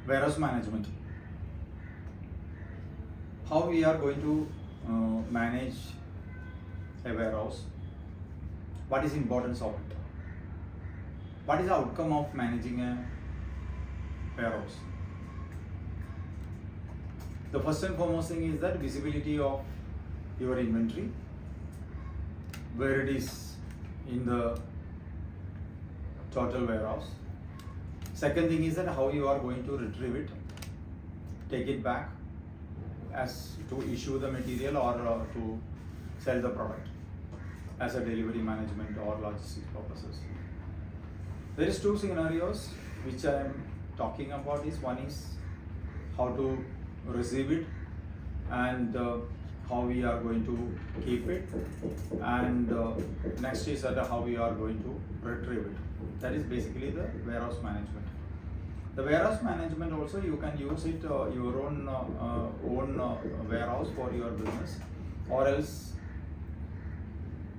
Warehouse management. How we are going to manage a warehouse? What is importance of it? What is the outcome of managing a warehouse? The first and foremost thing is that visibility of your inventory, where it is in the total warehouse. Second thing is that how you are going to retrieve it, take it back as to issue the material or to sell the product as a delivery management or logistics purposes. There is two scenarios which I am talking about. One is how to receive it and how we are going to keep it, and next is that how we are going to retrieve it. That is basically the warehouse management. The warehouse management also you can use it your own warehouse for your business, or else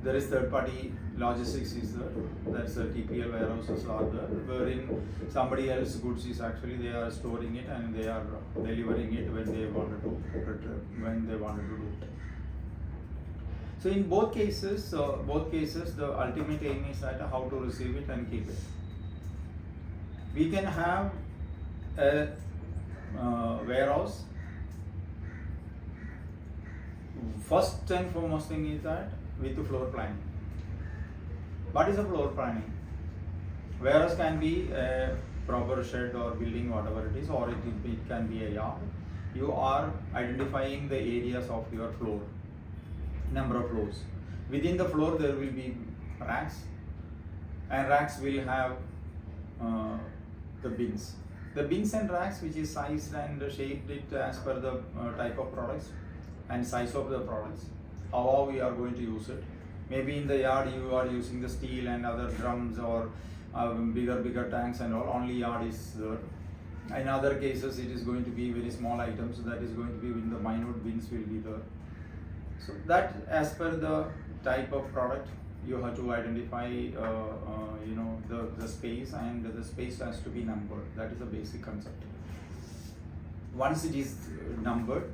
there is third party logistics is there. That's a TPL warehouses are there, wherein somebody else goods is actually they are storing it and they are delivering it when they wanted to do it. So in both cases the ultimate aim is that how to receive it and keep it. We can have a warehouse. First and foremost thing is that with the floor planning. What is a floor planning? Warehouse can be a proper shed or building, whatever it is, or it can be a yard. You are identifying the areas of your floor, number of floors. Within the floor there will be racks, and racks will have the bins. The bins and racks which is sized and shaped it as per the type of products and size of the products, how we are going to use it. Maybe in the yard you are using the steel and other drums or bigger tanks and all, only yard is there. In other cases it is going to be very small items, so that is going to be in the minute bins will be there. So that as per the type of product you have to identify the space, and the space has to be numbered. That is the basic concept. Once it is numbered,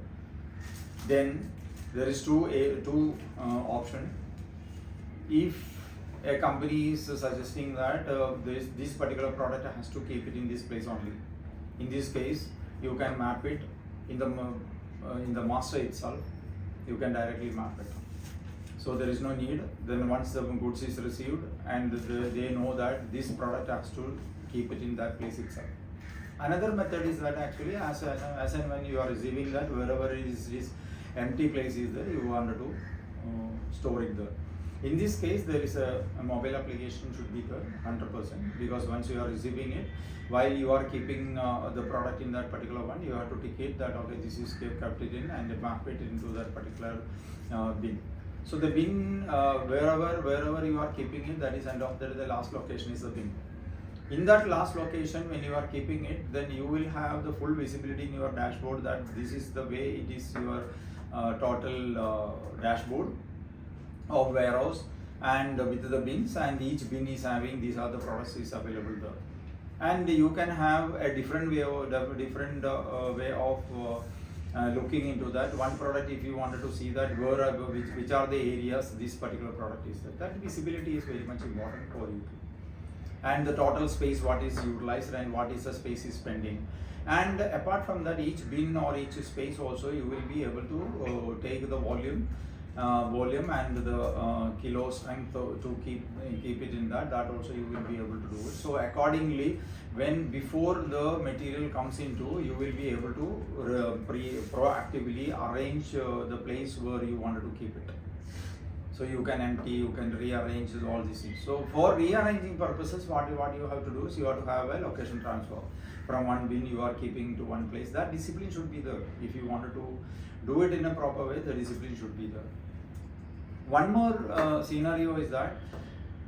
then there is two option. If a company is suggesting that this particular product has to keep it in this place only, in this case you can map it in the master itself. You can directly map it. So there is no need. Then once the goods is received and they know that this product has to keep it in that place itself. Another method is that actually as and when you are receiving that, wherever this empty place is there, you want to store it there. In this case, there is a mobile application should be there 100%, because once you are receiving it, while you are keeping the product in that particular one, you have to tick it that okay, this is kept it in, and map it into that particular bin. So the bin wherever you are keeping it, that is end of the last location is the bin. In that last location, when you are keeping it, then you will have the full visibility in your dashboard that this is the way it is your total dashboard of warehouse, and with the bins, and each bin is having these are the products is available there. And you can have a different way of looking into that. One product, if you wanted to see that which are the areas this particular product is there, that visibility is very much important for you. And the total space what is utilized and what is the space is spending. And apart from that, each bin or each space also you will be able to take the volume and the kilo strength to keep it in that also you will be able to do it. So accordingly, when before the material comes into, you will be able to proactively arrange the place where you wanted to keep it. So you can empty, you can rearrange all these things. So for rearranging purposes, what you have to do is you have to have a location transfer. From one bin you are keeping to one place. That discipline should be there. If you wanted to do it in a proper way, the discipline should be there. One more scenario is that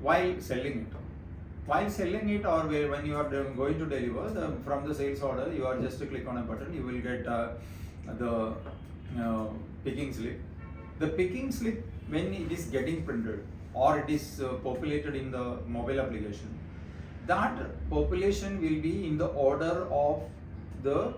while selling it or when you are going to deliver, from the sales order, you are just to click on a button, you will get the picking slip. The picking slip, when it is getting printed or it is populated in the mobile application, that population will be in the order of the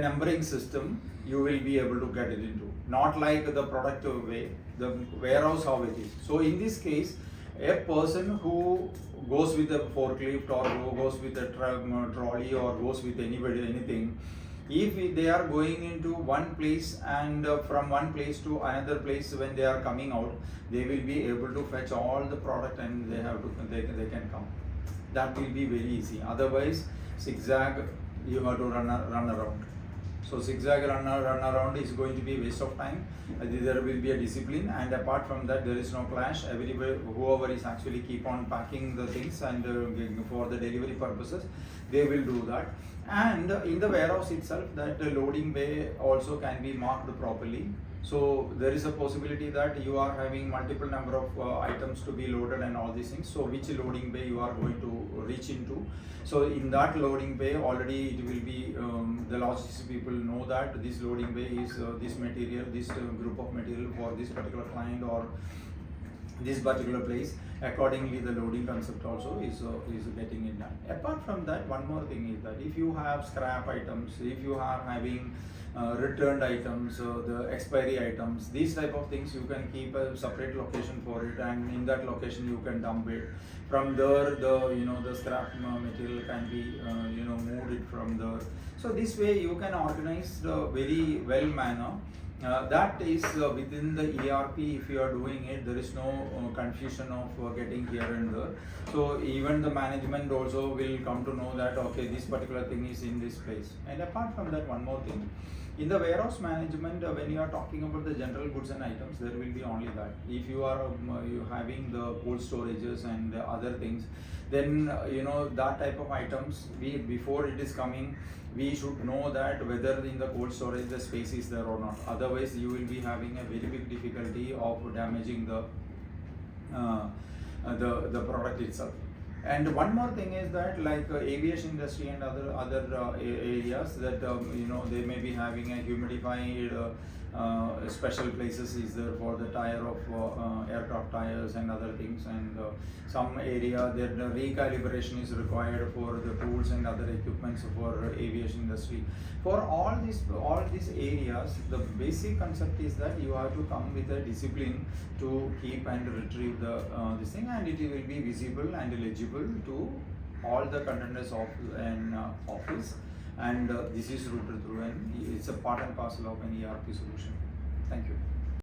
numbering system you will be able to get it into, not like the product way, the warehouse how it is. So in this case, a person who goes with a forklift or who goes with a trolley or goes with anything, if they are going into one place and from one place to another place, when they are coming out, they will be able to fetch all the product and they can come. That will be very easy. Otherwise, zigzag, you have to run around. So zigzag run around is going to be a waste of time. There will be a discipline, and apart from that, there is no clash. Everybody, whoever is actually keep on packing the things and for the delivery purposes, they will do that. And in the warehouse itself, that the loading bay also can be marked properly. So there is a possibility that you are having multiple number of items to be loaded and all these things. So which loading bay you are going to reach into. So in that loading bay, already it will be the logistics people know that this loading bay is this material, this group of material for this particular client or this particular place. Accordingly, the loading concept also is getting it done. Apart from that, one more thing is that if you have scrap items, if you are having returned items, the expiry items, these type of things, you can keep a separate location for it, and in that location you can dump it. From there, the scrap material can be moved it from there. So this way you can organize the very well manner. That is within the ERP. If you are doing it, there is no confusion of getting here and there. So even the management also will come to know that okay, this particular thing is in this place. And apart from that, one more thing, in the warehouse management, when you are talking about the general goods and items, there will be only that. If you are you having the cold storages and other things, then that type of items, before it is coming, we should know that whether in the cold storage the space is there or not. Otherwise, you will be having a very big difficulty of damaging the product itself. And one more thing is that, like aviation industry and other areas, that they may be having a humidified special places is there for the tire of aircraft tires and other things, and some area that the recalibration is required for the tools and other equipments for aviation industry. For all these areas, the basic concept is that you have to come with a discipline to keep and retrieve this thing, and it will be visible and legible to all the contenders of an office. And this is routed through, and it's a part and parcel of an ERP solution. Thank you.